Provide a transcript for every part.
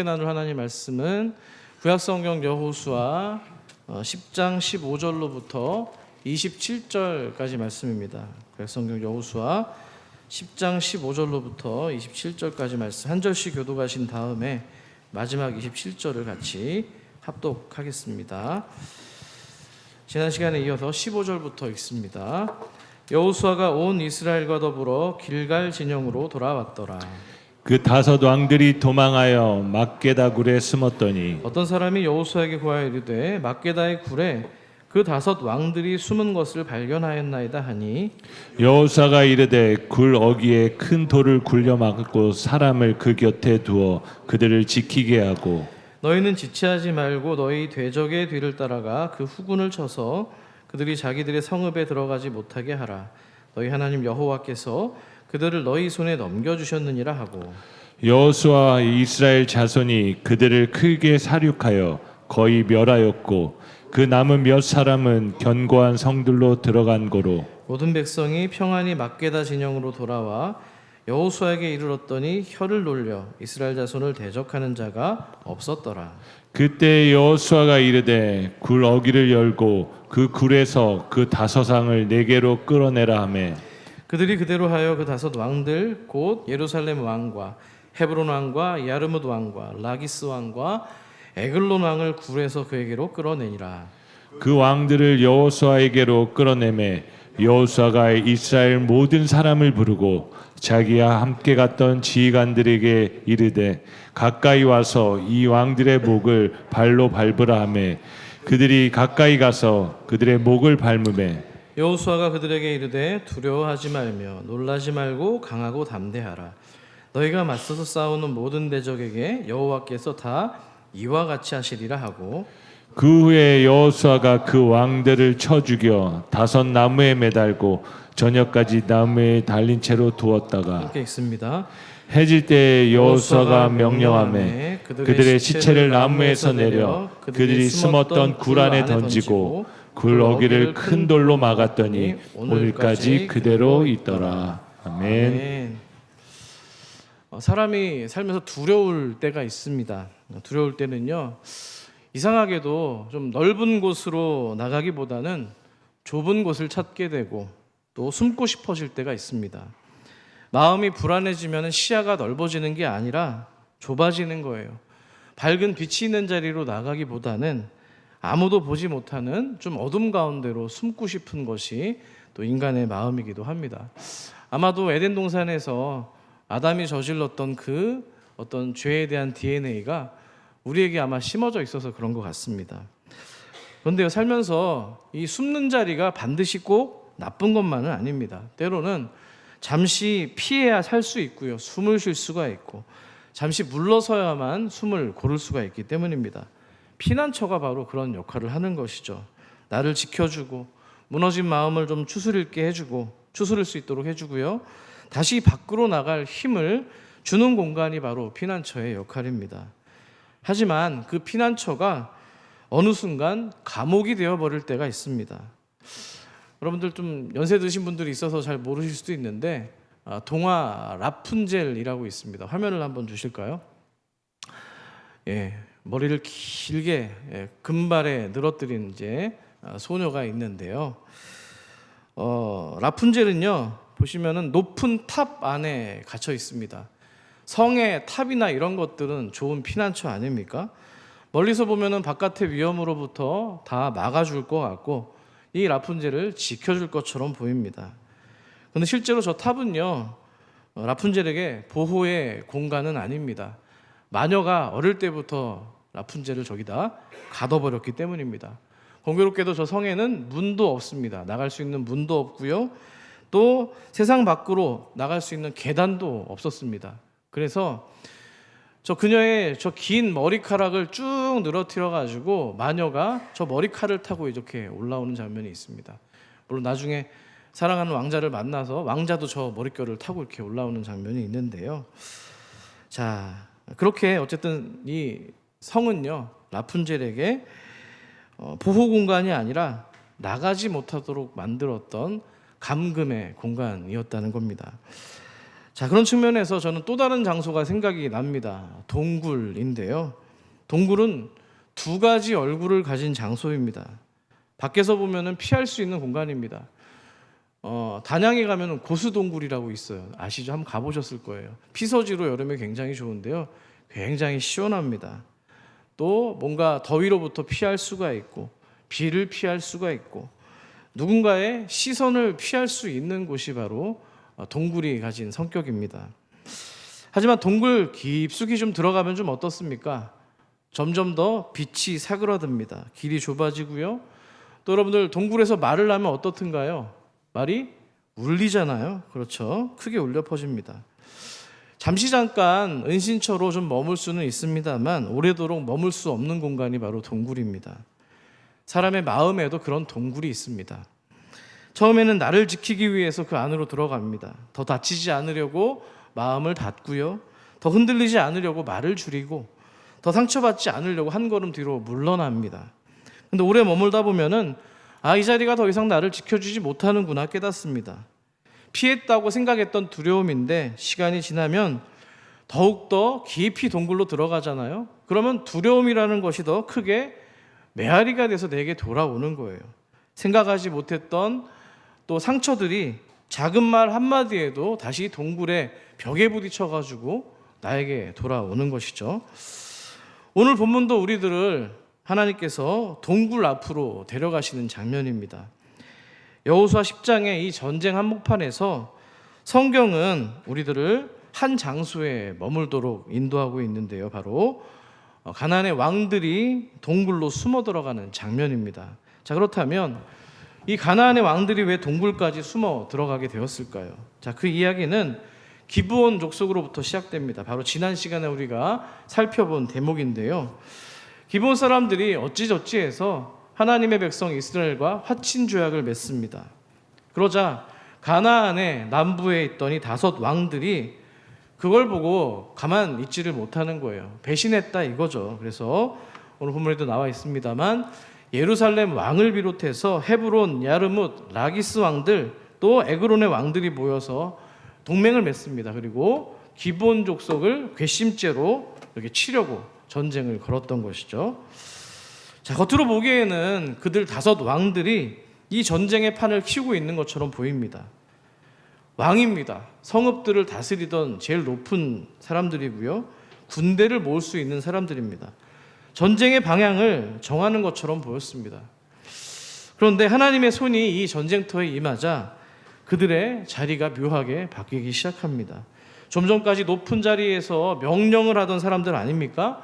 나눌 하나님 말씀은 구약성경 여호수아 10장 15절로부터 27절까지 말씀입니다. 구약성경 여호수아 10장 15절로부터 27절까지 말씀 한 절씩 교독하신 다음에 마지막 27절을 같이 합독하겠습니다. 지난 시간에 이어서 15절부터 읽습니다. 여호수아가 온 이스라엘과 더불어 길갈 진영으로 돌아왔더라. 그 다섯 왕들이 도망하여 막게다 굴에 숨었더니 어떤 사람이 여호수아에게 구하여 이르되 막게다의 굴에 그 다섯 왕들이 숨은 것을 발견하였나이다 하니 여호수아가 이르되 굴 어귀에 큰 돌을 굴려 막고 사람을 그 곁에 두어 그들을 지키게 하고 너희는 지체하지 말고 너희 대적의 뒤를 따라가 그 후군을 쳐서 그들이 자기들의 성읍에 들어가지 못하게 하라. 너희 하나님 여호와께서 그들을 너희 손에 넘겨주셨느니라 하고 여호수아와 이스라엘 자손이 그들을 크게 사륙하여 거의 멸하였고 그 남은 몇 사람은 견고한 성들로 들어간 고로 모든 백성이 평안히 막게다 진영으로 돌아와 여호수아에게 이르렀더니 혀를 놀려 이스라엘 자손을 대적하는 자가 없었더라. 그때 여호수아가 이르되 굴 어귀를 열고 그 굴에서 그 다섯 왕을 네게로 끌어내라 하매 그들이 그대로 하여 그 다섯 왕들 곧 예루살렘 왕과 헤브론 왕과 야르뭇 왕과 라기스 왕과 에글론 왕을 굴에서 그에게로 끌어내니라. 그 왕들을 여호수아에게로 끌어내매 여호수아가 이스라엘 모든 사람을 부르고 자기와 함께 갔던 지휘관들에게 이르되 가까이 와서 이 왕들의 목을 발로 밟으라 하매 그들이 가까이 가서 그들의 목을 밟으매 여호수아가 그들에게 이르되 두려워하지 말며 놀라지 말고 강하고 담대하라. 너희가 맞서서 싸우는 모든 대적에게 여호와께서 다 이와 같이 하시리라 하고 그 후에 여호수아가 그 왕들을 쳐 죽여 다섯 나무에 매달고 저녁까지 나무에 달린 채로 두었다가 함께 읽습니다. 해질 때 여호수아가 명령하매 그들의 시체를 나무에서 내려 그들이 숨었던 굴 안에 던지고 굴 어귀를 큰 돌로 막았더니 오늘까지 그대로 있더라. 아멘. 사람이 살면서 두려울 때가 있습니다. 두려울 때는요, 이상하게도 좀 넓은 곳으로 나가기보다는 좁은 곳을 찾게 되고 또 숨고 싶어질 때가 있습니다. 마음이 불안해지면 시야가 넓어지는 게 아니라 좁아지는 거예요. 밝은 빛이 있는 자리로 나가기보다는 아무도 보지 못하는 좀 어둠 가운데로 숨고 싶은 것이 또 인간의 마음이기도 합니다. 아마도 에덴 동산에서 아담이 저질렀던 그 어떤 죄에 대한 DNA가 우리에게 아마 심어져 있어서 그런 것 같습니다. 그런데요, 살면서 이 숨는 자리가 반드시 꼭 나쁜 것만은 아닙니다. 때로는 잠시 피해야 살 수 있고요, 숨을 쉴 수가 있고 잠시 물러서야만 숨을 고를 수가 있기 때문입니다. 피난처가 바로 그런 역할을 하는 것이죠. 나를 지켜주고 무너진 마음을 좀 추스릴게 해주고 추스릴 수 있도록 해주고요, 다시 밖으로 나갈 힘을 주는 공간이 바로 피난처의 역할입니다. 하지만 그 피난처가 어느 순간 감옥이 되어버릴 때가 있습니다. 여러분들 좀 연세 드신 분들이 있어서 잘 모르실 수도 있는데 동화 라푼젤이라고 있습니다. 화면을 한번 주실까요? 예, 머리를 길게 금발에 늘어뜨린 이제 소녀가 있는데요. 라푼젤은요, 보시면은 높은 탑 안에 갇혀 있습니다. 성의 탑이나 이런 것들은 좋은 피난처 아닙니까? 멀리서 보면은 바깥의 위험으로부터 다 막아줄 것 같고 이 라푼젤을 지켜줄 것처럼 보입니다. 그런데 실제로 저 탑은요, 라푼젤에게 보호의 공간은 아닙니다. 마녀가 어릴 때부터 라푼젤을 저기다 가둬버렸기 때문입니다. 공교롭게도 저 성에는 문도 없습니다. 나갈 수 있는 문도 없고요, 또 세상 밖으로 나갈 수 있는 계단도 없었습니다. 그래서 저 그녀의 저 긴 머리카락을 쭉 늘어뜨려 가지고 마녀가 저 머리칼을 타고 이렇게 올라오는 장면이 있습니다. 물론 나중에 사랑하는 왕자를 만나서 왕자도 저 머릿결을 타고 이렇게 올라오는 장면이 있는데요. 자, 그렇게 어쨌든 이 성은요, 라푼젤에게 보호 공간이 아니라 나가지 못하도록 만들었던 감금의 공간이었다는 겁니다. 자, 그런 측면에서 저는 또 다른 장소가 생각이 납니다. 동굴인데요. 동굴은 두 가지 얼굴을 가진 장소입니다. 밖에서 보면은 피할 수 있는 공간입니다. 단양에 가면은 고수동굴이라고 있어요. 아시죠? 한번 가보셨을 거예요. 피서지로 여름에 굉장히 좋은데요. 굉장히 시원합니다. 또 뭔가 더위로부터 피할 수가 있고, 비를 피할 수가 있고, 누군가의 시선을 피할 수 있는 곳이 바로 동굴이 가진 성격입니다. 하지만 동굴 깊숙이 좀 들어가면 좀 어떻습니까? 점점 더 빛이 사그라듭니다. 길이 좁아지고요. 또 여러분들 동굴에서 말을 하면 어떻든가요? 말이 울리잖아요. 그렇죠? 크게 울려 퍼집니다. 잠시 잠깐 은신처로 좀 머물 수는 있습니다만 오래도록 머물 수 없는 공간이 바로 동굴입니다. 사람의 마음에도 그런 동굴이 있습니다. 처음에는 나를 지키기 위해서 그 안으로 들어갑니다. 더 다치지 않으려고 마음을 닫고요. 더 흔들리지 않으려고 말을 줄이고 더 상처받지 않으려고 한 걸음 뒤로 물러납니다. 근데 오래 머물다 보면은 이 자리가 더 이상 나를 지켜주지 못하는구나 깨닫습니다. 피했다고 생각했던 두려움인데 시간이 지나면 더욱더 깊이 동굴로 들어가잖아요. 그러면 두려움이라는 것이 더 크게 메아리가 돼서 내게 돌아오는 거예요. 생각하지 못했던 또 상처들이 작은 말 한마디에도 다시 동굴의 벽에 부딪혀가지고 나에게 돌아오는 것이죠. 오늘 본문도 우리들을 하나님께서 동굴 앞으로 데려가시는 장면입니다. 여호수아 10장의 이 전쟁 한복판에서 성경은 우리들을 한 장소에 머물도록 인도하고 있는데요. 바로 가나안의 왕들이 동굴로 숨어 들어가는 장면입니다. 자, 그렇다면 이 가나안의 왕들이 왜 동굴까지 숨어 들어가게 되었을까요? 자, 그 이야기는 기브온 족속으로부터 시작됩니다. 바로 지난 시간에 우리가 살펴본 대목인데요. 기브온 사람들이 어찌저찌해서 하나님의 백성 이스라엘과 화친 조약을 맺습니다. 그러자 가나안의 남부에 있던 이 5 왕들이 그걸 보고 가만 있지를 못하는 거예요. 배신했다 이거죠. 그래서 오늘 본문에도 나와 있습니다만 예루살렘 왕을 비롯해서 헤브론, 야르뭇, 라기스 왕들 또 에그론의 왕들이 모여서 동맹을 맺습니다. 그리고 기브온 족속을 괘씸죄로 이렇게 치려고 전쟁을 걸었던 것이죠. 자, 겉으로 보기에는 그들 5 왕들이 이 전쟁의 판을 키우고 있는 것처럼 보입니다. 왕입니다. 성읍들을 다스리던 제일 높은 사람들이고요. 군대를 모을 수 있는 사람들입니다. 전쟁의 방향을 정하는 것처럼 보였습니다. 그런데 하나님의 손이 이 전쟁터에 임하자 그들의 자리가 묘하게 바뀌기 시작합니다. 좀 전까지 높은 자리에서 명령을 하던 사람들 아닙니까?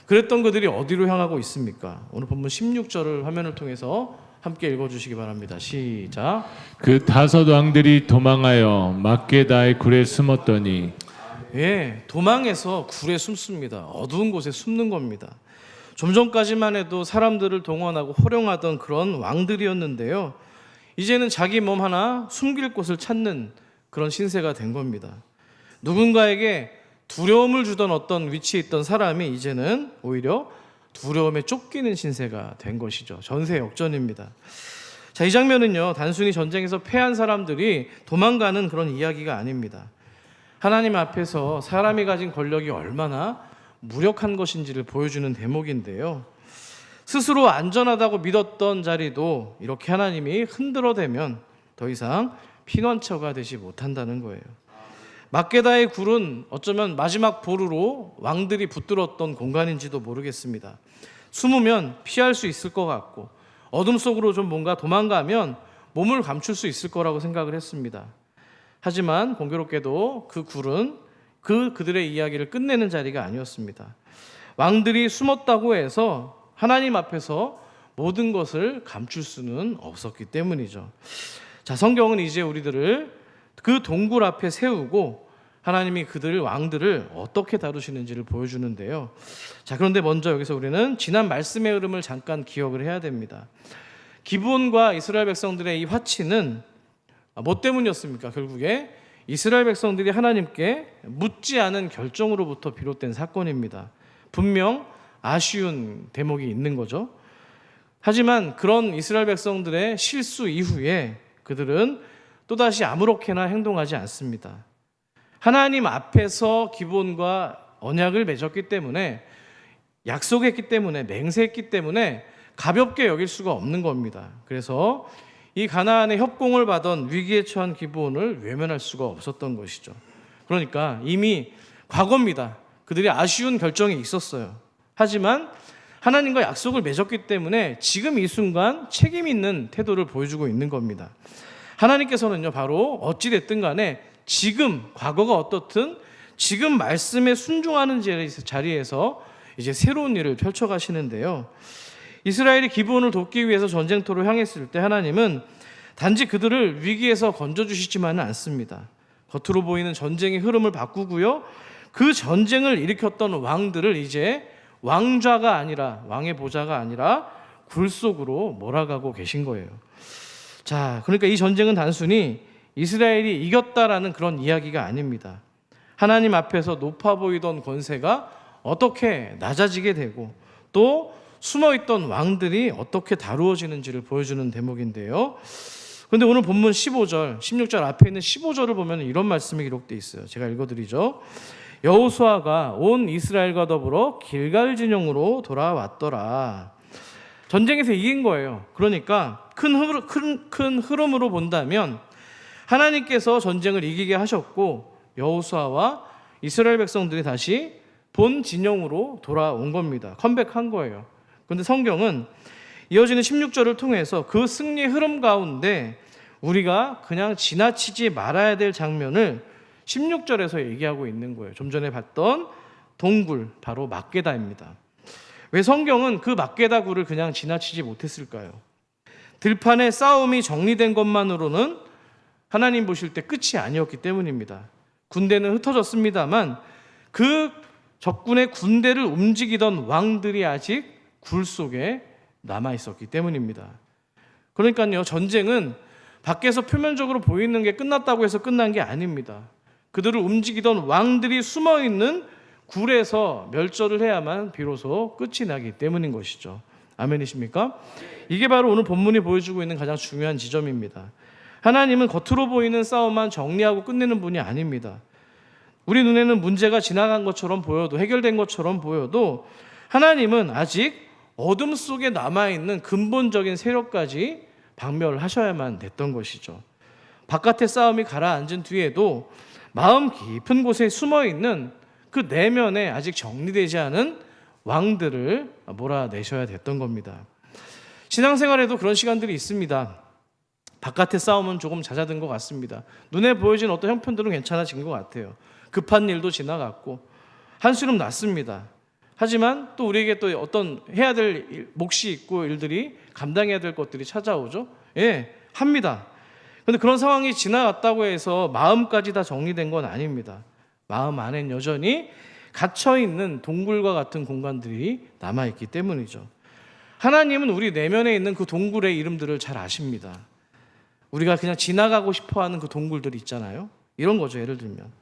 그랬던 그들이 어디로 향하고 있습니까? 오늘 본문 16절을 화면을 통해서 함께 읽어주시기 바랍니다. 시작. 그 5 왕들이 도망하여 막게다의 굴에 숨었더니 예, 도망해서 굴에 숨습니다. 어두운 곳에 숨는 겁니다. 좀 전까지만 해도 사람들을 동원하고 호령하던 그런 왕들이었는데요. 이제는 자기 몸 하나 숨길 곳을 찾는 그런 신세가 된 겁니다. 누군가에게 두려움을 주던 어떤 위치에 있던 사람이 이제는 오히려 두려움에 쫓기는 신세가 된 것이죠. 전세 역전입니다. 자, 이 장면은요, 단순히 전쟁에서 패한 사람들이 도망가는 그런 이야기가 아닙니다. 하나님 앞에서 사람이 가진 권력이 얼마나 무력한 것인지를 보여주는 대목인데요. 스스로 안전하다고 믿었던 자리도 이렇게 하나님이 흔들어대면 더 이상 피난처가 되지 못한다는 거예요. 막게다의 굴은 어쩌면 마지막 보루로 왕들이 붙들었던 공간인지도 모르겠습니다. 숨으면 피할 수 있을 것 같고 어둠 속으로 좀 뭔가 도망가면 몸을 감출 수 있을 거라고 생각을 했습니다. 하지만 공교롭게도 그 굴은 그들의 이야기를 끝내는 자리가 아니었습니다. 왕들이 숨었다고 해서 하나님 앞에서 모든 것을 감출 수는 없었기 때문이죠. 자, 성경은 이제 우리들을 그 동굴 앞에 세우고 하나님이 그들 왕들을 어떻게 다루시는지를 보여주는데요. 자, 그런데 먼저 여기서 우리는 지난 말씀의 흐름을 잠깐 기억을 해야 됩니다. 기브온과 이스라엘 백성들의 이 화치는 뭐 때문이었습니까? 결국에 이스라엘 백성들이 하나님께 묻지 않은 결정으로부터 비롯된 사건입니다. 분명 아쉬운 대목이 있는 거죠. 하지만 그런 이스라엘 백성들의 실수 이후에 그들은 또다시 아무렇게나 행동하지 않습니다. 하나님 앞에서 기본과 언약을 맺었기 때문에, 약속했기 때문에, 맹세했기 때문에 가볍게 여길 수가 없는 겁니다. 그래서 이 가나안의 협공을 받은 위기에 처한 기브온을 외면할 수가 없었던 것이죠. 그러니까 이미 과거입니다. 그들이 아쉬운 결정이 있었어요. 하지만 하나님과 약속을 맺었기 때문에 지금 이 순간 책임 있는 태도를 보여주고 있는 겁니다. 하나님께서는요, 바로 어찌됐든 간에 지금 과거가 어떻든 지금 말씀에 순종하는 자리에서 이제 새로운 일을 펼쳐가시는데요. 이스라엘이 기브온을 돕기 위해서 전쟁터로 향했을 때 하나님은 단지 그들을 위기에서 건져주시지만은 않습니다. 겉으로 보이는 전쟁의 흐름을 바꾸고요, 그 전쟁을 일으켰던 왕들을 이제 왕좌가 아니라, 왕의 보좌가 아니라 굴 속으로 몰아가고 계신 거예요. 자, 그러니까 이 전쟁은 단순히 이스라엘이 이겼다라는 그런 이야기가 아닙니다. 하나님 앞에서 높아 보이던 권세가 어떻게 낮아지게 되고 또 숨어있던 왕들이 어떻게 다루어지는지를 보여주는 대목인데요. 그런데 오늘 본문 15절, 16절 앞에 있는 15절을 보면 이런 말씀이 기록되어 있어요. 제가 읽어드리죠. 여호수아가 온 이스라엘과 더불어 길갈 진영으로 돌아왔더라. 전쟁에서 이긴 거예요. 그러니까 큰 흐름으로 본다면 하나님께서 전쟁을 이기게 하셨고 여호수아와 이스라엘 백성들이 다시 본 진영으로 돌아온 겁니다. 컴백한 거예요. 그런데 성경은 이어지는 16절을 통해서 그 승리의 흐름 가운데 우리가 그냥 지나치지 말아야 될 장면을 16절에서 얘기하고 있는 거예요. 좀 전에 봤던 동굴, 바로 막게다입니다. 왜 성경은 그 막게다 굴을 그냥 지나치지 못했을까요? 들판의 싸움이 정리된 것만으로는 하나님 보실 때 끝이 아니었기 때문입니다. 군대는 흩어졌습니다만 그 적군의 군대를 움직이던 왕들이 아직 굴 속에 남아 있었기 때문입니다. 그러니까요, 전쟁은 밖에서 표면적으로 보이는 게 끝났다고 해서 끝난 게 아닙니다. 그들을 움직이던 왕들이 숨어 있는 굴에서 멸절을 해야만 비로소 끝이 나기 때문인 것이죠. 아멘이십니까? 이게 바로 오늘 본문이 보여주고 있는 가장 중요한 지점입니다. 하나님은 겉으로 보이는 싸움만 정리하고 끝내는 분이 아닙니다. 우리 눈에는 문제가 지나간 것처럼 보여도, 해결된 것처럼 보여도 하나님은 아직 어둠 속에 남아있는 근본적인 세력까지 박멸하셔야만 됐던 것이죠. 바깥의 싸움이 가라앉은 뒤에도 마음 깊은 곳에 숨어있는 그 내면에 아직 정리되지 않은 왕들을 몰아내셔야 됐던 겁니다. 신앙생활에도 그런 시간들이 있습니다. 바깥의 싸움은 조금 잦아든 것 같습니다. 눈에 보여진 어떤 형편들은 괜찮아진 것 같아요. 급한 일도 지나갔고 한시름 났습니다. 하지만 또 우리에게 또 어떤 해야 될 몫이 있고 일들이 감당해야 될 것들이 찾아오죠. 예, 합니다. 그런데 그런 상황이 지나갔다고 해서 마음까지 다 정리된 건 아닙니다. 마음 안엔 여전히 갇혀있는 동굴과 같은 공간들이 남아있기 때문이죠. 하나님은 우리 내면에 있는 그 동굴의 이름들을 잘 아십니다. 우리가 그냥 지나가고 싶어하는 그 동굴들이 있잖아요. 이런 거죠. 예를 들면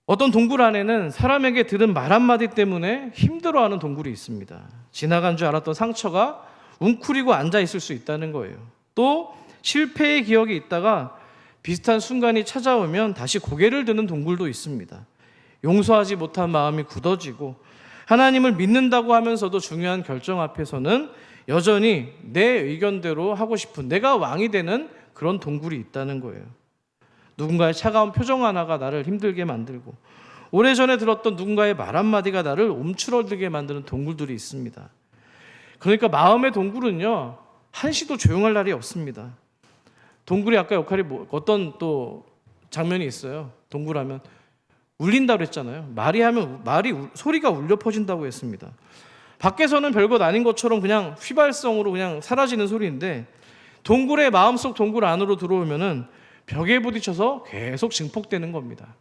어떤 동굴 안에는 사람에게 들은 말 한마디 때문에 힘들어하는 동굴이 있습니다. 지나간 줄 알았던 상처가 웅크리고 앉아있을 수 있다는 거예요. 또 실패의 기억이 있다가 비슷한 순간이 찾아오면 다시 고개를 드는 동굴도 있습니다. 용서하지 못한 마음이 굳어지고 하나님을 믿는다고 하면서도 중요한 결정 앞에서는 여전히 내 의견대로 하고 싶은, 내가 왕이 되는 그런 동굴이 있다는 거예요. 누군가의 차가운 표정 하나가 나를 힘들게 만들고 오래전에 들었던 누군가의 말 한마디가 나를 움츠러들게 만드는 동굴들이 있습니다. 그러니까 마음의 동굴은요, 한시도 조용할 날이 없습니다. 동굴이 아까 역할이 어떤 또 장면이 있어요. 동굴하면 울린다고 그랬잖아요. 말이 소리가 울려 퍼진다고 했습니다. 밖에서는 별것 아닌 것처럼 그냥 휘발성으로 그냥 사라지는 소리인데 동굴의 마음속 동굴 안으로 들어오면은 벽에 부딪혀서 계속 증폭되는 겁니다.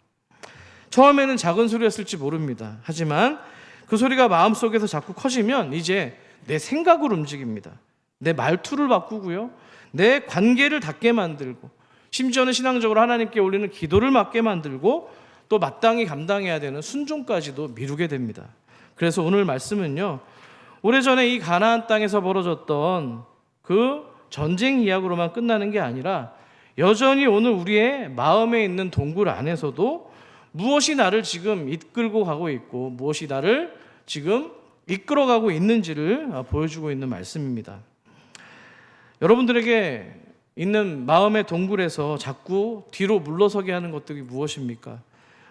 처음에는 작은 소리였을지 모릅니다. 하지만 그 소리가 마음속에서 자꾸 커지면 이제 내 생각을 움직입니다. 내 말투를 바꾸고요, 내 관계를 닿게 만들고 심지어는 신앙적으로 하나님께 올리는 기도를 맡게 만들고 또 마땅히 감당해야 되는 순종까지도 미루게 됩니다. 그래서 오늘 말씀은요, 오래전에 이 가나안 땅에서 벌어졌던 그 전쟁 이야기로만 끝나는 게 아니라 여전히 오늘 우리의 마음에 있는 동굴 안에서도 무엇이 나를 지금 이끌고 가고 있고 무엇이 나를 지금 이끌어가고 있는지를 보여주고 있는 말씀입니다. 여러분들에게 있는 마음의 동굴에서 자꾸 뒤로 물러서게 하는 것들이 무엇입니까?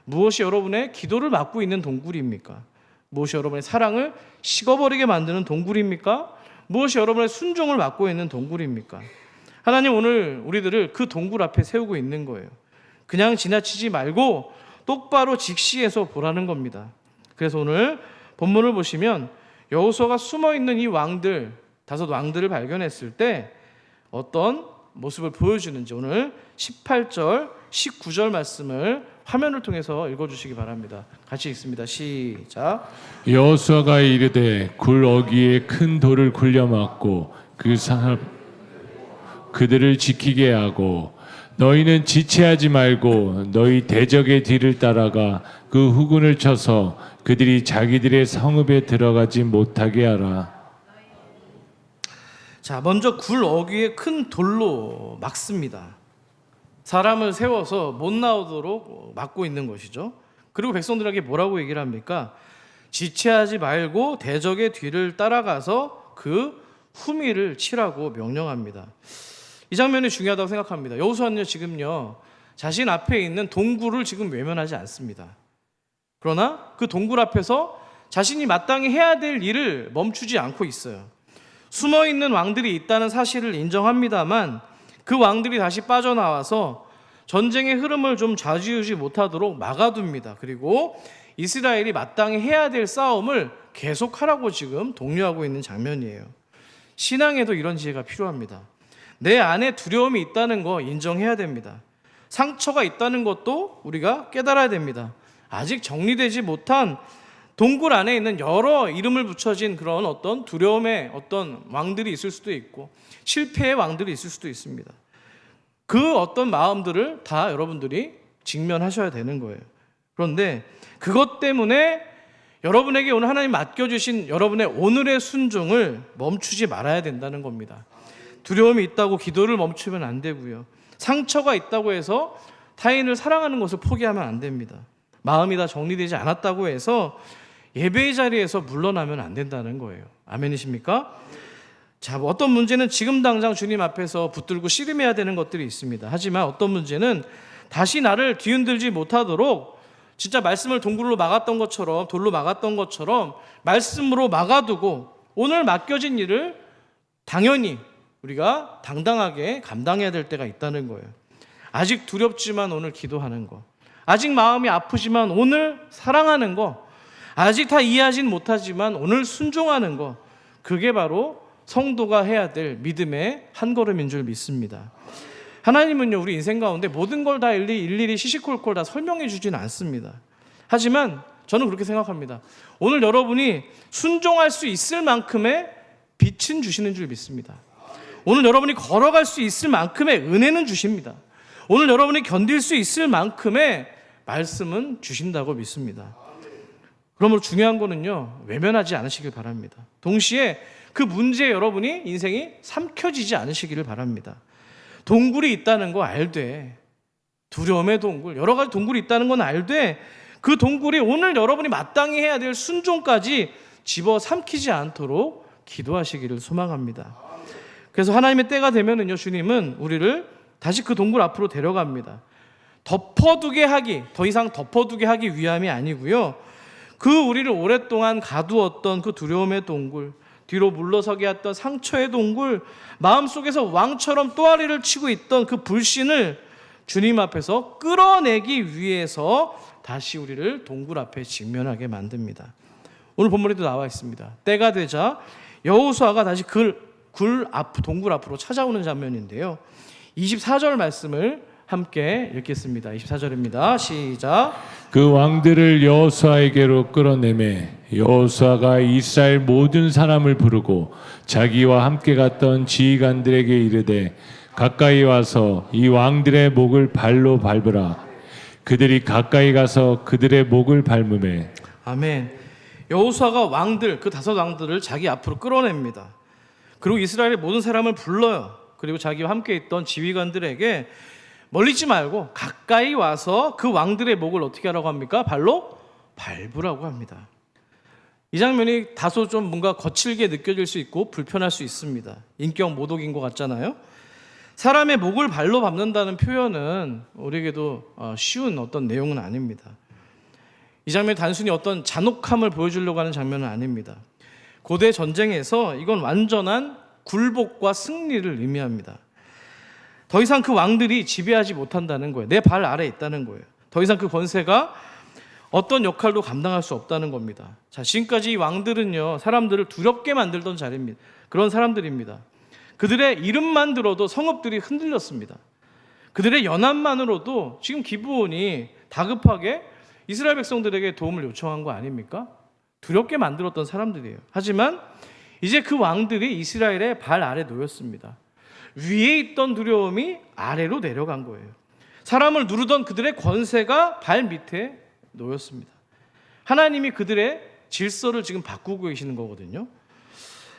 무엇이 여러분의 기도를 막고 있는 동굴입니까? 무엇이 여러분의 사랑을 식어버리게 만드는 동굴입니까? 무엇이 여러분의 순종을 막고 있는 동굴입니까? 하나님 오늘 우리들을 그 동굴 앞에 세우고 있는 거예요. 그냥 지나치지 말고 똑바로 직시해서 보라는 겁니다. 그래서 오늘 본문을 보시면 여호수아가 숨어있는 이 왕들, 5 왕들을 발견했을 때 어떤 모습을 보여주는지 오늘 18절, 19절 말씀을 화면을 통해서 읽어주시기 바랍니다. 같이 읽습니다. 시작. 여호수아가 이르되 굴 어귀에 큰 돌을 굴려막고 그들을 지키게 하고 너희는 지체하지 말고 너희 대적의 뒤를 따라가 그 후군을 쳐서 그들이 자기들의 성읍에 들어가지 못하게 하라. 자, 먼저 굴 어귀에 큰 돌로 막습니다. 사람을 세워서 못 나오도록 막고 있는 것이죠. 그리고 백성들에게 뭐라고 얘기를 합니까? 지체하지 말고 대적의 뒤를 따라가서 그 후미를 치라고 명령합니다. 이 장면이 중요하다고 생각합니다. 여호수아는요 지금요 자신 앞에 있는 동굴을 지금 외면하지 않습니다. 그러나 그 동굴 앞에서 자신이 마땅히 해야 될 일을 멈추지 않고 있어요. 숨어있는 왕들이 있다는 사실을 인정합니다만 그 왕들이 다시 빠져나와서 전쟁의 흐름을 좀 좌지우지 못하도록 막아둡니다. 그리고 이스라엘이 마땅히 해야 될 싸움을 계속하라고 지금 독려하고 있는 장면이에요. 신앙에도 이런 지혜가 필요합니다. 내 안에 두려움이 있다는 거 인정해야 됩니다. 상처가 있다는 것도 우리가 깨달아야 됩니다. 아직 정리되지 못한 동굴 안에 있는 여러 이름을 붙여진 그런 어떤 두려움의 어떤 왕들이 있을 수도 있고 실패의 왕들이 있을 수도 있습니다. 그 어떤 마음들을 다 여러분들이 직면하셔야 되는 거예요. 그런데 그것 때문에 여러분에게 오늘 하나님 맡겨주신 여러분의 오늘의 순종을 멈추지 말아야 된다는 겁니다. 두려움이 있다고 기도를 멈추면 안 되고요. 상처가 있다고 해서 타인을 사랑하는 것을 포기하면 안 됩니다. 마음이 다 정리되지 않았다고 해서 예배의 자리에서 물러나면 안 된다는 거예요. 아멘이십니까? 자, 어떤 문제는 지금 당장 주님 앞에서 붙들고 씨름해야 되는 것들이 있습니다. 하지만 어떤 문제는 다시 나를 뒤흔들지 못하도록 진짜 말씀을 동굴로 막았던 것처럼 돌로 막았던 것처럼 말씀으로 막아두고 오늘 맡겨진 일을 당연히 우리가 당당하게 감당해야 될 때가 있다는 거예요. 아직 두렵지만 오늘 기도하는 거, 아직 마음이 아프지만 오늘 사랑하는 거, 아직 다 이해하진 못하지만 오늘 순종하는 거, 그게 바로 성도가 해야 될 믿음의 한 걸음인 줄 믿습니다. 하나님은요 우리 인생 가운데 모든 걸 다 일일이 시시콜콜 다 설명해 주지는 않습니다. 하지만 저는 그렇게 생각합니다. 오늘 여러분이 순종할 수 있을 만큼의 빛은 주시는 줄 믿습니다. 오늘 여러분이 걸어갈 수 있을 만큼의 은혜는 주십니다. 오늘 여러분이 견딜 수 있을 만큼의 말씀은 주신다고 믿습니다. 그러므로 중요한 거는요 외면하지 않으시길 바랍니다. 동시에 그 문제에 여러분이 인생이 삼켜지지 않으시기를 바랍니다. 동굴이 있다는 거 알되, 두려움의 동굴, 여러 가지 동굴이 있다는 건 알되 그 동굴이 오늘 여러분이 마땅히 해야 될 순종까지 집어삼키지 않도록 기도하시기를 소망합니다. 그래서 하나님의 때가 되면은요 주님은 우리를 다시 그 동굴 앞으로 데려갑니다. 덮어두게 하기, 더 이상 덮어두게 하기 위함이 아니고요, 그 우리를 오랫동안 가두었던 그 두려움의 동굴, 뒤로 물러서게 했던 상처의 동굴, 마음속에서 왕처럼 또아리를 치고 있던 그 불신을 주님 앞에서 끌어내기 위해서 다시 우리를 동굴 앞에 직면하게 만듭니다. 오늘 본문에도 나와 있습니다. 때가 되자 여호수아가 다시 동굴 앞으로 찾아오는 장면인데요. 24절 말씀을 함께 읽겠습니다. 24절입니다. 시작. 그 왕들을 여호수아에게로 끌어내매 여호수아가 이스라엘 모든 사람을 부르고 자기와 함께 갔던 지휘관들에게 이르되 가까이 와서 이 왕들의 목을 발로 밟으라. 그들이 가까이 가서 그들의 목을 밟으매. 아멘. 여호수아가 왕들, 그 5 왕들을 자기 앞으로 끌어냅니다. 그리고 이스라엘의 모든 사람을 불러요. 그리고 자기와 함께 있던 지휘관들에게 멀리 있지 말고 가까이 와서 그 왕들의 목을 어떻게 하라고 합니까? 발로 밟으라고 합니다. 이 장면이 다소 좀 뭔가 거칠게 느껴질 수 있고 불편할 수 있습니다. 인격 모독인 것 같잖아요. 사람의 목을 발로 밟는다는 표현은 우리에게도 쉬운 어떤 내용은 아닙니다. 이 장면이 단순히 어떤 잔혹함을 보여주려고 하는 장면은 아닙니다. 고대 전쟁에서 이건 완전한 굴복과 승리를 의미합니다. 더 이상 그 왕들이 지배하지 못한다는 거예요. 내 발 아래에 있다는 거예요. 더 이상 그 권세가 어떤 역할도 감당할 수 없다는 겁니다. 자, 지금까지 이 왕들은요, 사람들을 두렵게 만들던 자리입니다. 그런 사람들입니다. 그들의 이름만 들어도 성읍들이 흔들렸습니다. 그들의 연합만으로도 지금 기브온이 다급하게 이스라엘 백성들에게 도움을 요청한 거 아닙니까? 두렵게 만들었던 사람들이에요. 하지만 이제 그 왕들이 이스라엘의 발 아래 놓였습니다. 위에 있던 두려움이 아래로 내려간 거예요. 사람을 누르던 그들의 권세가 발 밑에 놓였습니다. 하나님이 그들의 질서를 지금 바꾸고 계시는 거거든요.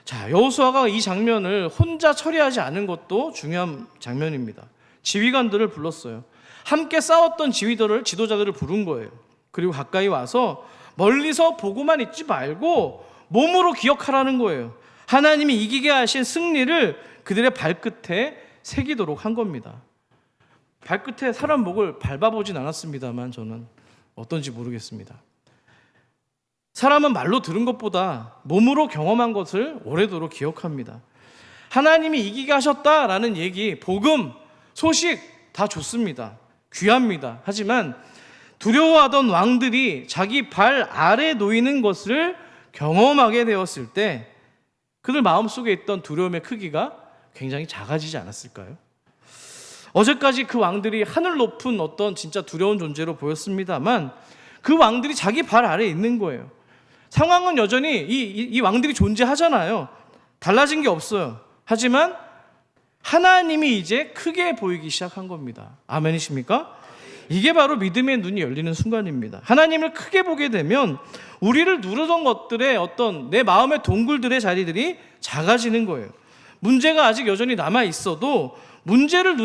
자, 여호수아가 이 장면을 혼자 처리하지 않은 것도 중요한 장면입니다. 지휘관들을 불렀어요. 함께 싸웠던 지도자들을 부른 거예요. 그리고 가까이 와서 멀리서 보고만 있지 말고 몸으로 기억하라는 거예요. 하나님이 이기게 하신 승리를 그들의 발끝에 새기도록 한 겁니다. 발끝에 사람 목을 밟아보진 않았습니다만 저는 어떤지 모르겠습니다. 사람은 말로 들은 것보다 몸으로 경험한 것을 오래도록 기억합니다. 하나님이 이기게 하셨다라는 얘기, 복음, 소식 다 좋습니다. 귀합니다. 하지만 두려워하던 왕들이 자기 발 아래 놓이는 것을 경험하게 되었을 때 그들 마음속에 있던 두려움의 크기가 굉장히 작아지지 않았을까요? 어제까지 그 왕들이 하늘 높은 어떤 진짜 두려운 존재로 보였습니다만 그 왕들이 자기 발 아래에 있는 거예요. 상황은 여전히 이 왕들이 존재하잖아요. 달라진 게 없어요. 하지만 하나님이 이제 크게 보이기 시작한 겁니다. 아멘이십니까? 이게 바로 믿음의 눈이 열리는 순간입니다. 하나님을 크게 보게 되면 우리를 누르던 것들의 어떤 내 마음의 동굴들의 자리들이 작아지는 거예요. 문제가 아직 여전히 남아 있어도 문제를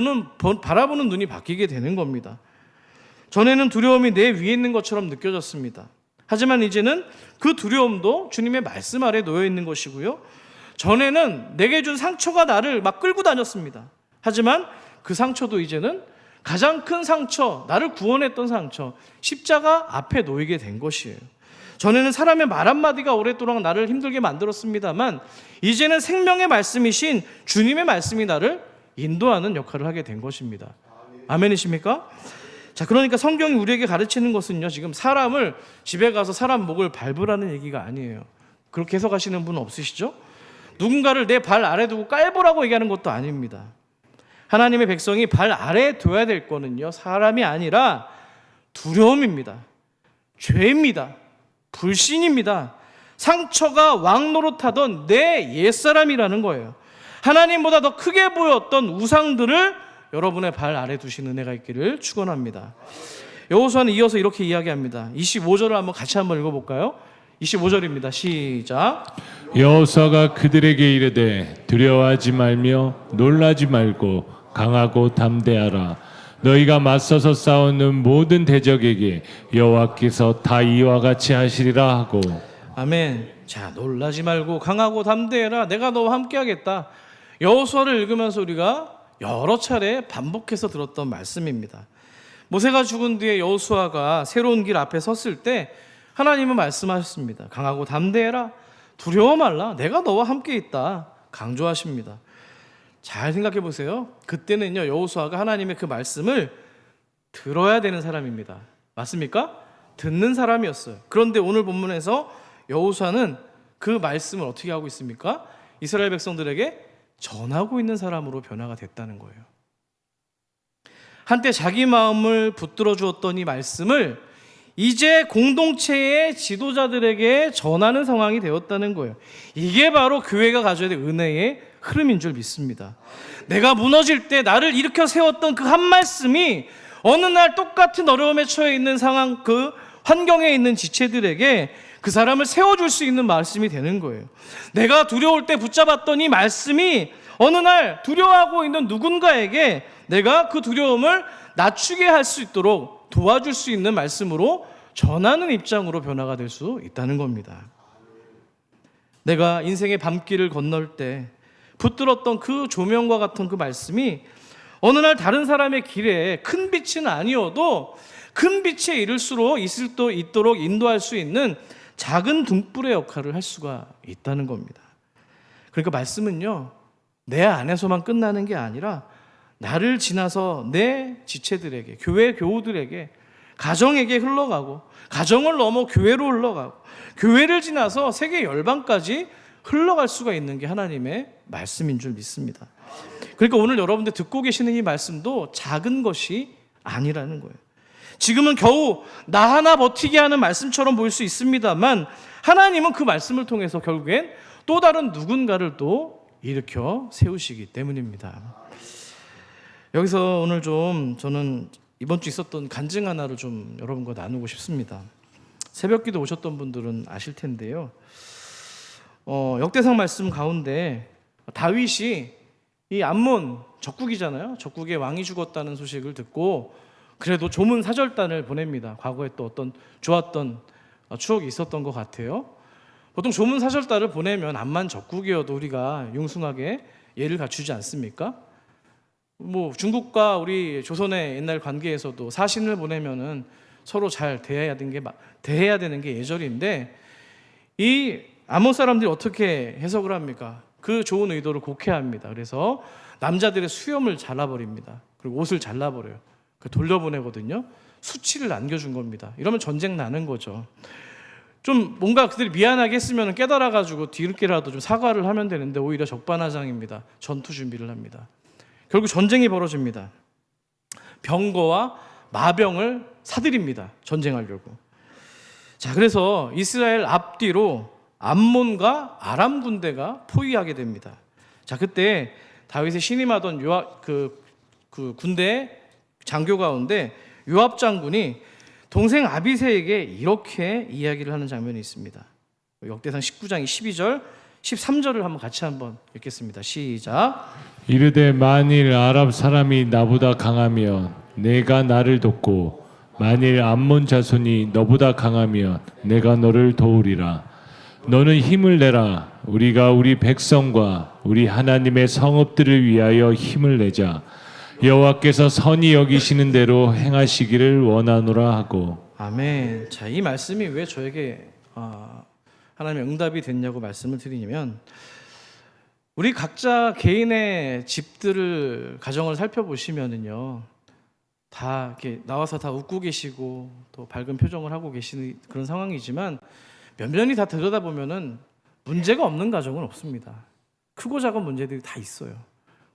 바라보는 눈이 바뀌게 되는 겁니다. 전에는 두려움이 내 위에 있는 것처럼 느껴졌습니다. 하지만 이제는 그 두려움도 주님의 말씀 아래 놓여 있는 것이고요. 전에는 내게 준 상처가 나를 막 끌고 다녔습니다. 하지만 그 상처도 이제는 가장 큰 상처, 나를 구원했던 상처, 십자가 앞에 놓이게 된 것이에요. 전에는 사람의 말 한마디가 오랫동안 나를 힘들게 만들었습니다만 이제는 생명의 말씀이신 주님의 말씀이 나를 인도하는 역할을 하게 된 것입니다. 아멘이십니까? 자, 그러니까 성경이 우리에게 가르치는 것은요, 지금 사람을 집에 가서 사람 목을 밟으라는 얘기가 아니에요. 그렇게 해석하시는 분은 없으시죠? 누군가를 내 발 아래 두고 깔보라고 얘기하는 것도 아닙니다. 하나님의 백성이 발 아래에 둬야 될 거는요, 사람이 아니라 두려움입니다. 죄입니다. 불신입니다. 상처가 왕노릇하던 내 옛사람이라는 거예요. 하나님보다 더 크게 보였던 우상들을 여러분의 발 아래 두신 은혜가 있기를 축원합니다. 여호수아는 이어서 이렇게 이야기합니다. 25절을 같이 한번 읽어볼까요? 25절입니다. 시작. 여호수아가 그들에게 이르되 두려워하지 말며 놀라지 말고 강하고 담대하라. 너희가 맞서서 싸우는 모든 대적에게 여호와께서 다 이와 같이 하시리라 하고. 아멘. 자, 놀라지 말고 강하고 담대해라. 내가 너와 함께하겠다. 여호수아를 읽으면서 우리가 여러 차례 반복해서 들었던 말씀입니다. 모세가 죽은 뒤에 여호수아가 새로운 길 앞에 섰을 때 하나님은 말씀하셨습니다. 강하고 담대해라. 두려워 말라. 내가 너와 함께 있다. 강조하십니다. 잘 생각해 보세요. 그때는요, 여호수아가 하나님의 그 말씀을 들어야 되는 사람입니다. 맞습니까? 듣는 사람이었어요. 그런데 오늘 본문에서 여호수아는 그 말씀을 어떻게 하고 있습니까? 이스라엘 백성들에게 전하고 있는 사람으로 변화가 됐다는 거예요. 한때 자기 마음을 붙들어 주었던 이 말씀을 이제 공동체의 지도자들에게 전하는 상황이 되었다는 거예요. 이게 바로 교회가 가져야 될 은혜의 흐름인 줄 믿습니다. 내가 무너질 때 나를 일으켜 세웠던 그 한 말씀이 어느 날 똑같은 어려움에 처해 있는 상황, 그 환경에 있는 지체들에게 그 사람을 세워줄 수 있는 말씀이 되는 거예요. 내가 두려울 때 붙잡았던 이 말씀이 어느 날 두려워하고 있는 누군가에게 내가 그 두려움을 낮추게 할 수 있도록 도와줄 수 있는 말씀으로 전하는 입장으로 변화가 될 수 있다는 겁니다. 내가 인생의 밤길을 건널 때 붙들었던 그 조명과 같은 그 말씀이 어느 날 다른 사람의 길에 큰 빛은 아니어도 큰 빛에 이를 수 있도록 인도할 수 있는 작은 등불의 역할을 할 수가 있다는 겁니다. 그러니까 말씀은요, 내 안에서만 끝나는 게 아니라 나를 지나서 내 지체들에게, 교회 교우들에게, 가정에게 흘러가고, 가정을 넘어 교회로 흘러가고, 교회를 지나서 세계 열방까지 흘러갈 수가 있는 게 하나님의 말씀인 줄 믿습니다. 그러니까 오늘 여러분들 듣고 계시는 이 말씀도 작은 것이 아니라는 거예요. 지금은 겨우 나 하나 버티게 하는 말씀처럼 보일 수 있습니다만 하나님은 그 말씀을 통해서 결국엔 또 다른 누군가를 또 일으켜 세우시기 때문입니다. 여기서 오늘 좀 저는 이번 주 있었던 간증 하나를 좀 여러분과 나누고 싶습니다. 새벽기도 오셨던 분들은 아실 텐데요. 역대상 말씀 가운데 다윗이 이 암몬 적국이잖아요. 적국의 왕이 죽었다는 소식을 듣고 그래도 조문 사절단을 보냅니다. 과거에 또 어떤 좋았던 추억이 있었던 것 같아요. 보통 조문 사절단을 보내면 암만 적국이어도 우리가 융숭하게 예를 갖추지 않습니까? 뭐 중국과 우리 조선의 옛날 관계에서도 사신을 보내면은 서로 잘 대해야 되는 게 예절인데 이 암몬 사람들이 어떻게 해석을 합니까? 그 좋은 의도를 곡해합니다. 그래서 남자들의 수염을 잘라버립니다. 그리고 옷을 잘라버려요. 돌려보내거든요. 수치를 남겨준 겁니다. 이러면 전쟁 나는 거죠. 좀 뭔가 그들이 미안하게 했으면 깨달아가지고 뒤늦게라도 좀 사과를 하면 되는데 오히려 적반하장입니다. 전투 준비를 합니다. 결국 전쟁이 벌어집니다. 병거와 마병을 사들입니다. 전쟁하려고. 자, 그래서 이스라엘 앞뒤로 암몬과 아람 군대가 포위하게 됩니다. 자, 그때 다윗의 신임하던 요압 그 군대 장교 가운데 요압 장군이 동생 아비새에게 이렇게 이야기를 하는 장면이 있습니다. 역대상 19장 12절 13절을 같이 한번 읽겠습니다. 시작. 이르되 만일 아랍 사람이 나보다 강하면 내가 나를 돕고 만일 암몬 자손이 너보다 강하면 내가 너를 도우리라. 너는 힘을 내라. 우리가 우리 백성과 우리 하나님의 성읍들을 위하여 힘을 내자. 여호와께서 선히 여기시는 대로 행하시기를 원하노라 하고. 아멘. 자, 이 말씀이 왜 저에게 하나님의 응답이 됐냐고 말씀을 드리냐면 우리 각자 개인의 집들을 가정을 살펴보시면은요 다 이렇게 나와서 다 웃고 계시고 또 밝은 표정을 하고 계시는 그런 상황이지만 면면히 다 들여다보면은 문제가 없는 가정은 없습니다. 크고 작은 문제들이 다 있어요.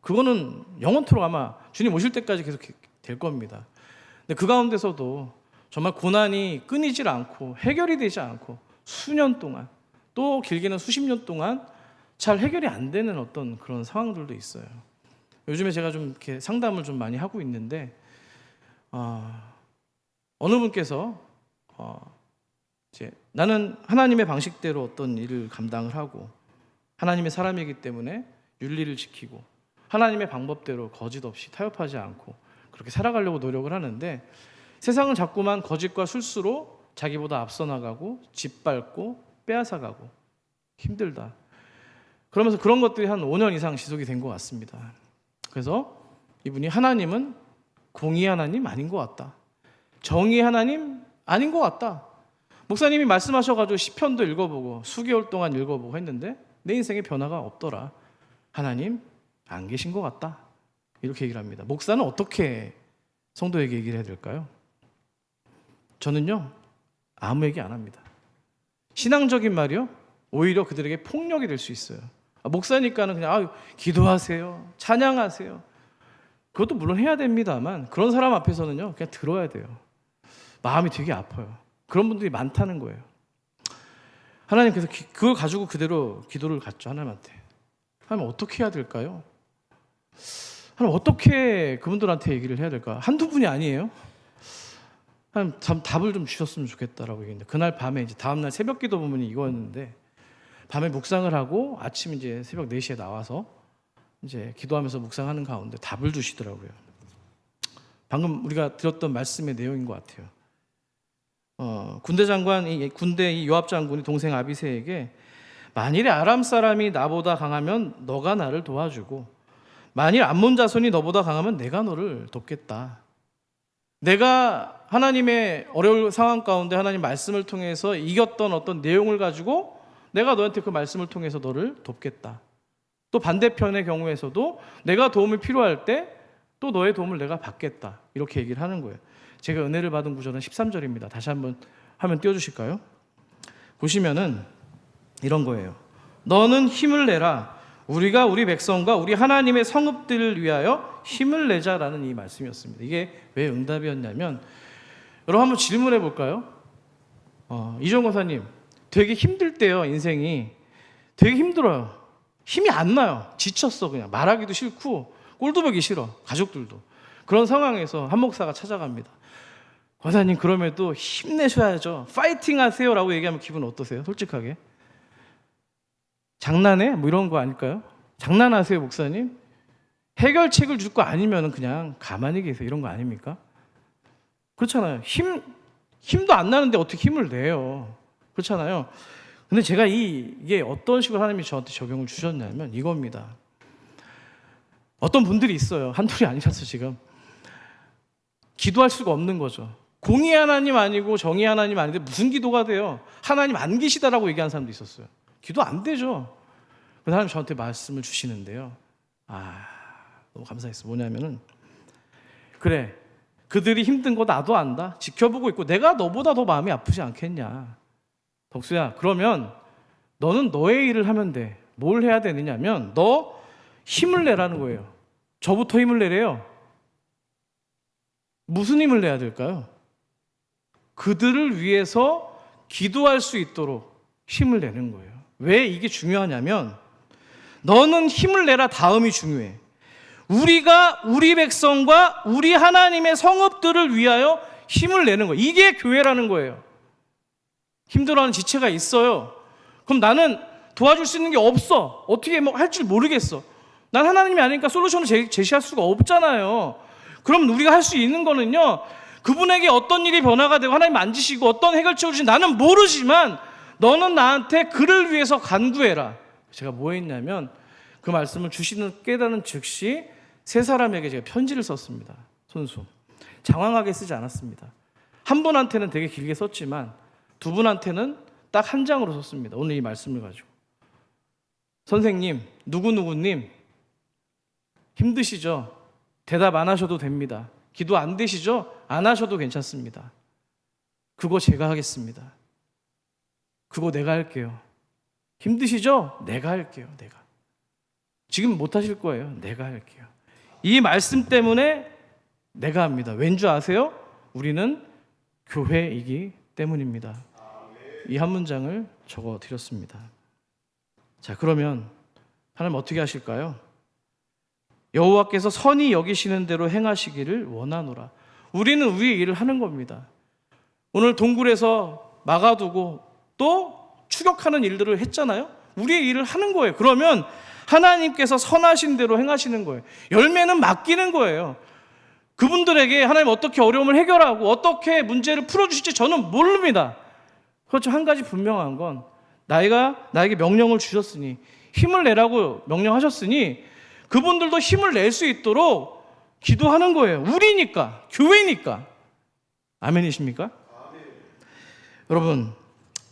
그거는 영원토록 아마 주님 오실 때까지 계속 될 겁니다. 근데 그 가운데서도 정말 고난이 끊이질 않고 해결이 되지 않고 수년 동안 또 길게는 수십 년 동안 잘 해결이 안 되는 어떤 그런 상황들도 있어요. 요즘에 제가 좀 이렇게 상담을 좀 많이 하고 있는데 어느 분께서 이제 나는 하나님의 방식대로 어떤 일을 감당을 하고 하나님의 사람이기 때문에 윤리를 지키고 하나님의 방법대로 거짓 없이 타협하지 않고 그렇게 살아가려고 노력을 하는데 세상은 자꾸만 거짓과 술수로 자기보다 앞서 나가고 짓밟고 빼앗아가고 힘들다. 그러면서 그런 것들이 한 5년 이상 지속이 된 것 같습니다. 그래서 이분이 하나님은 공의 하나님 아닌 것 같다. 정의 하나님 아닌 것 같다. 목사님이 말씀하셔가지고 시편도 읽어보고 수개월 동안 읽어보고 했는데 내 인생에 변화가 없더라. 하나님 안 계신 것 같다. 이렇게 얘기를 합니다. 목사는 어떻게 성도에게 얘기를 해야 될까요? 저는요 아무 얘기 안 합니다. 신앙적인 말이요 오히려 그들에게 폭력이 될 수 있어요. 목사니까는 그냥 기도하세요, 찬양하세요. 그것도 물론 해야 됩니다만 그런 사람 앞에서는요 그냥 들어야 돼요. 마음이 되게 아파요. 그런 분들이 많다는 거예요. 하나님께서 그걸 가지고 그대로 기도를 갖죠. 하나님한테. 하나님 어떻게 해야 될까요? 하나님 어떻게 그분들한테 얘기를 해야 될까? 한두 분이 아니에요. 하나님 답을 좀 주셨으면 좋겠다라고 얘기했는데, 그날 밤에 이제 다음날 새벽기도 부분이 이거였는데, 밤에 묵상을 하고 아침 이제 새벽 4시에 나와서 이제 기도하면서 묵상하는 가운데 답을 주시더라고요. 방금 우리가 들었던 말씀의 내용인 것 같아요. 군대 장관, 군대 이 요압 장군이 동생 아비새에게 만일에 아람 사람이 나보다 강하면 너가 나를 도와주고, 만일 암몬 자손이 너보다 강하면 내가 너를 돕겠다. 내가 하나님의 어려운 상황 가운데 하나님 말씀을 통해서 이겼던 어떤 내용을 가지고 내가 너한테 그 말씀을 통해서 너를 돕겠다. 또 반대편의 경우에서도 내가 도움이 필요할 때 또 너의 도움을 내가 받겠다. 이렇게 얘기를 하는 거예요. 제가 은혜를 받은 구절은 13절입니다. 다시 한번 화면 띄워주실까요? 보시면은 이런 거예요. 너는 힘을 내라. 우리가 우리 백성과 우리 하나님의 성읍들을 위하여 힘을 내자라는 이 말씀이었습니다. 이게 왜 응답이었냐면, 여러분 한번 질문해 볼까요? 이종 권사님, 되게 힘들 때요, 인생이 되게 힘들어요. 힘이 안 나요. 지쳤어. 그냥 말하기도 싫고 꼴도 보기 싫어. 가족들도. 그런 상황에서 한 목사가 찾아갑니다. 권사님, 그럼에도 힘내셔야죠. 파이팅 하세요 라고 얘기하면 기분 어떠세요? 솔직하게. 장난해? 뭐 이런 거 아닐까요? 장난하세요 목사님? 해결책을 줄 거 아니면 그냥 가만히 계세요, 이런 거 아닙니까? 그렇잖아요. 힘도 안 나는데 어떻게 힘을 내요? 그렇잖아요. 근데 제가 이게 어떤 식으로 하나님이 저한테 적용을 주셨냐면 이겁니다. 어떤 분들이 있어요. 한둘이 아니셔서 지금 기도할 수가 없는 거죠. 공의 하나님 아니고 정의 하나님 아닌데 무슨 기도가 돼요? 하나님 안 계시다라고 얘기하는 사람도 있었어요. 기도 안 되죠. 그 사람이 저한테 말씀을 주시는데요. 너무 감사했어. 뭐냐면은, 그래, 그들이 힘든 거 나도 안다. 지켜보고 있고 내가 너보다 더 마음이 아프지 않겠냐. 덕수야, 그러면 너는 너의 일을 하면 돼. 뭘 해야 되느냐면 너 힘을 내라는 거예요. 저부터 힘을 내래요. 무슨 힘을 내야 될까요? 그들을 위해서 기도할 수 있도록 힘을 내는 거예요. 왜 이게 중요하냐면, 너는 힘을 내라 다음이 중요해. 우리가 우리 백성과 우리 하나님의 성읍들을 위하여 힘을 내는 거예요. 이게 교회라는 거예요. 힘들어하는 지체가 있어요. 그럼 나는 도와줄 수 있는 게 없어. 어떻게 뭐 할 줄 모르겠어. 난 하나님이 아니니까 솔루션을 제시할 수가 없잖아요. 그럼 우리가 할 수 있는 거는요, 그분에게 어떤 일이 변화가 되고 하나님 만지시고 어떤 해결책을 주시는지 나는 모르지만 너는 나한테 그를 위해서 간구해라. 제가 뭐 했냐면, 그 말씀을 주시는 깨달은 즉시 세 사람에게 제가 편지를 썼습니다. 손수. 장황하게 쓰지 않았습니다. 한 분한테는 되게 길게 썼지만 두 분한테는 딱 한 장으로 썼습니다. 오늘 이 말씀을 가지고. 선생님, 누구누구님, 힘드시죠? 대답 안 하셔도 됩니다. 기도 안 되시죠? 안 하셔도 괜찮습니다. 그거 제가 하겠습니다. 그거 내가 할게요. 힘드시죠? 내가 할게요. 내가. 지금 못 하실 거예요. 내가 할게요. 이 말씀 때문에 내가 합니다. 왠 줄 아세요? 우리는 교회이기 때문입니다. 이 한 문장을 적어 드렸습니다. 자, 그러면 하나님 어떻게 하실까요? 여호와께서 선히 여기시는 대로 행하시기를 원하노라. 우리는 우리의 일을 하는 겁니다. 오늘 동굴에서 막아두고 또 추격하는 일들을 했잖아요. 우리의 일을 하는 거예요. 그러면 하나님께서 선하신 대로 행하시는 거예요. 열매는 맡기는 거예요. 그분들에게 하나님 어떻게 어려움을 해결하고 어떻게 문제를 풀어주실지 저는 모릅니다. 그렇죠. 한 가지 분명한 건, 나에게 명령을 주셨으니, 힘을 내라고 명령하셨으니 그분들도 힘을 낼 수 있도록 기도하는 거예요. 우리니까, 교회니까. 아멘이십니까? 아멘. 여러분,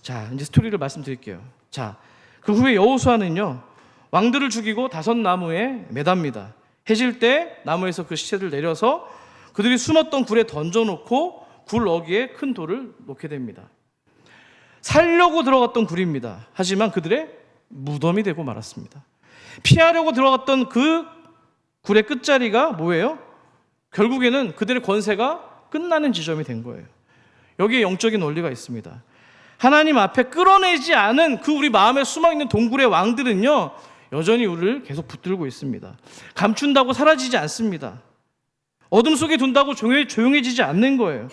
자, 이제 스토리를 말씀드릴게요. 자, 그 후에 여호수아는요, 왕들을 죽이고 다섯 나무에 매답니다. 해질 때 나무에서 그 시체를 내려서 그들이 숨었던 굴에 던져놓고 굴 어귀에 큰 돌을 놓게 됩니다. 살려고 들어갔던 굴입니다. 하지만 그들의 무덤이 되고 말았습니다. 피하려고 들어갔던 그 굴의 끝자리가 뭐예요? 결국에는 그들의 권세가 끝나는 지점이 된 거예요. 여기에 영적인 원리가 있습니다. 하나님 앞에 끌어내지 않은 그 우리 마음에 숨어있는 동굴의 왕들은요, 여전히 우리를 계속 붙들고 있습니다. 감춘다고 사라지지 않습니다. 어둠 속에 둔다고 조용해지지 않는 거예요.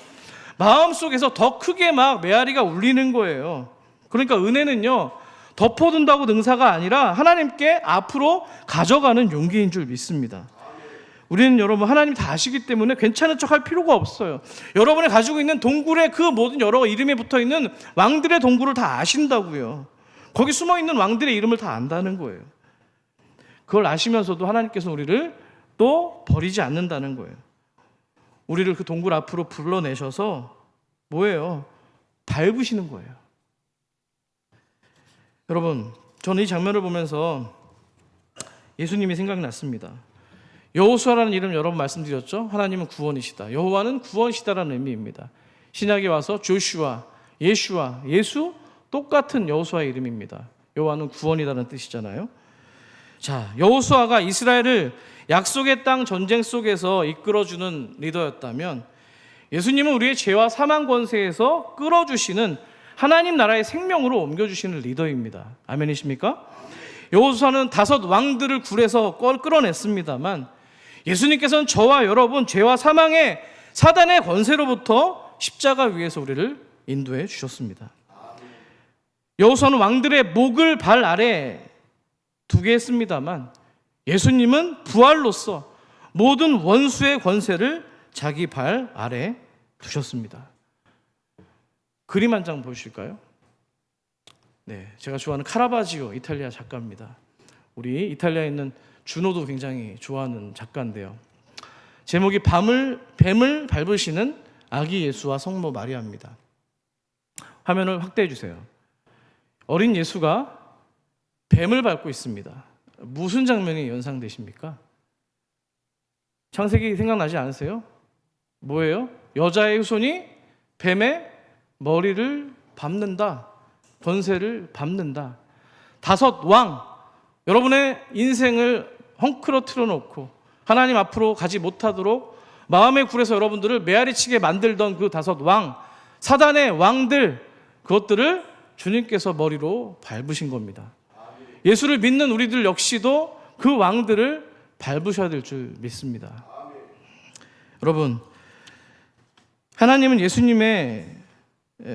마음속에서 더 크게 막 메아리가 울리는 거예요. 그러니까 은혜는요, 덮어둔다고 능사가 아니라 하나님께 앞으로 가져가는 용기인 줄 믿습니다. 우리는 여러분 하나님 다 아시기 때문에 괜찮은 척 할 필요가 없어요. 여러분이 가지고 있는 동굴의 그 모든 여러 이름에 붙어있는 왕들의 동굴을 다 아신다고요. 거기 숨어있는 왕들의 이름을 다 안다는 거예요. 그걸 아시면서도 하나님께서 우리를 또 버리지 않는다는 거예요. 우리를 그 동굴 앞으로 불러내셔서 뭐예요? 밟으시는 거예요. 여러분, 저는 이 장면을 보면서 예수님이 생각났습니다. 여호수아라는 이름 여러 번 말씀드렸죠. 하나님은 구원이시다. 여호와는 구원이시다라는 의미입니다. 신약에 와서 조슈아, 예슈아, 예수 똑같은 여호수아의 이름입니다. 여호와는 구원이라는 뜻이잖아요. 자, 여호수아가 이스라엘을 약속의 땅 전쟁 속에서 이끌어주는 리더였다면 예수님은 우리의 죄와 사망 권세에서 끌어주시는 하나님 나라의 생명으로 옮겨주시는 리더입니다. 아멘이십니까? 여호수아는 5 왕들을 굴에서 끌어냈습니다만 예수님께서는 저와 여러분 죄와 사망의 사단의 권세로부터 십자가 위에서 우리를 인도해 주셨습니다. 여호수아는 왕들의 목을 발 아래 두게 했습니다만 예수님은 부활로서 모든 원수의 권세를 자기 발 아래 두셨습니다. 그림 한 장 보실까요? 네, 제가 좋아하는 카라바지오 이탈리아 작가입니다. 우리 이탈리아에 있는 준호도 굉장히 좋아하는 작가인데요. 제목이 뱀을 밟으시는 아기 예수와 성모 마리아입니다. 화면을 확대해 주세요. 어린 예수가 뱀을 밟고 있습니다. 무슨 장면이 연상되십니까? 창세기 생각나지 않으세요? 뭐예요? 여자의 후손이 뱀의 머리를 밟는다. 권세를 밟는다. 5 왕, 여러분의 인생을 헝클어뜨려 놓고 하나님 앞으로 가지 못하도록 마음의 굴에서 여러분들을 메아리치게 만들던 그 5 왕, 사단의 왕들, 그것들을 주님께서 머리로 밟으신 겁니다. 예수를 믿는 우리들 역시도 그 왕들을 밟으셔야 될 줄 믿습니다. 여러분, 하나님은 예수님의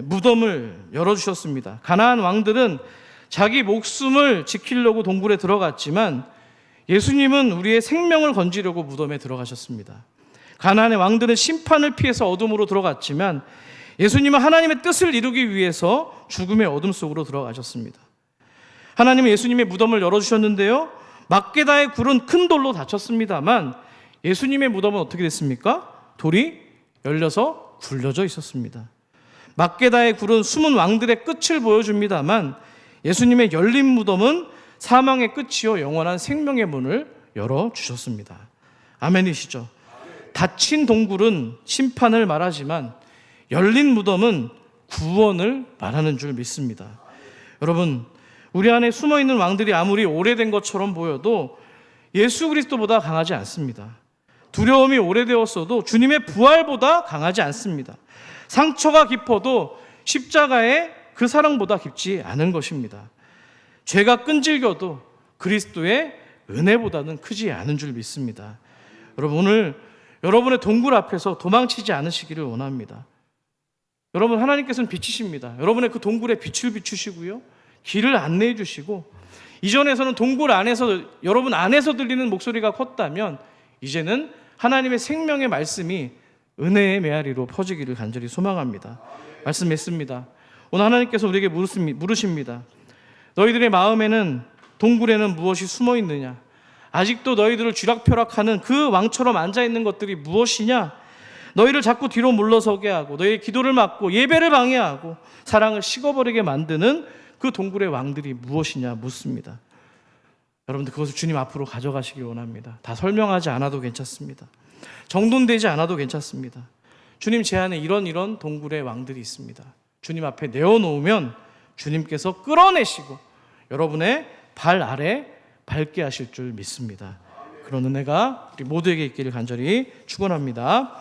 무덤을 열어주셨습니다. 가나안 왕들은 자기 목숨을 지키려고 동굴에 들어갔지만 예수님은 우리의 생명을 건지려고 무덤에 들어가셨습니다. 가나안의 왕들은 심판을 피해서 어둠으로 들어갔지만 예수님은 하나님의 뜻을 이루기 위해서 죽음의 어둠 속으로 들어가셨습니다. 하나님은 예수님의 무덤을 열어주셨는데요, 막게다의 굴은 큰 돌로 닫혔습니다만 예수님의 무덤은 어떻게 됐습니까? 돌이 열려서 굴려져 있었습니다. 막게다의 굴은 숨은 왕들의 끝을 보여줍니다만 예수님의 열린 무덤은 사망의 끝이요 영원한 생명의 문을 열어주셨습니다. 아멘이시죠? 닫힌 동굴은 심판을 말하지만 열린 무덤은 구원을 말하는 줄 믿습니다. 여러분, 우리 안에 숨어있는 왕들이 아무리 오래된 것처럼 보여도 예수 그리스도보다 강하지 않습니다. 두려움이 오래되었어도 주님의 부활보다 강하지 않습니다. 상처가 깊어도 십자가의 그 사랑보다 깊지 않은 것입니다. 죄가 끈질겨도 그리스도의 은혜보다는 크지 않은 줄 믿습니다. 여러분, 오늘 여러분의 동굴 앞에서 도망치지 않으시기를 원합니다. 여러분, 하나님께서는 빛이십니다. 여러분의 그 동굴에 빛을 비추시고요, 길을 안내해 주시고, 이전에서는 동굴 안에서 여러분 안에서 들리는 목소리가 컸다면 이제는 하나님의 생명의 말씀이 은혜의 메아리로 퍼지기를 간절히 소망합니다. 말씀했습니다. 오늘 하나님께서 우리에게 물으십니다. 너희들의 마음에는, 동굴에는 무엇이 숨어 있느냐? 아직도 너희들을 쥐락펴락하는 그 왕처럼 앉아있는 것들이 무엇이냐? 너희를 자꾸 뒤로 물러서게 하고 너희의 기도를 막고 예배를 방해하고 사랑을 식어버리게 만드는 그 동굴의 왕들이 무엇이냐 묻습니다. 여러분들, 그것을 주님 앞으로 가져가시길 원합니다. 다 설명하지 않아도 괜찮습니다. 정돈되지 않아도 괜찮습니다. 주님, 제 안에 이런 동굴의 왕들이 있습니다. 주님 앞에 내어놓으면 주님께서 끌어내시고 여러분의 발 아래 밟게 하실 줄 믿습니다. 그런 은혜가 우리 모두에게 있기를 간절히 축원합니다.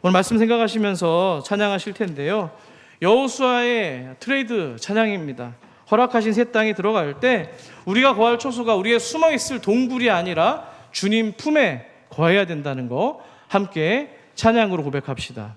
오늘 말씀 생각하시면서 찬양하실 텐데요, 여호수아의 트레이드 찬양입니다. 허락하신 새 땅에 들어갈 때 우리가 거할 처소가 우리의 숨어있을 동굴이 아니라 주님 품에 거해야 된다는 거 함께 찬양으로 고백합시다.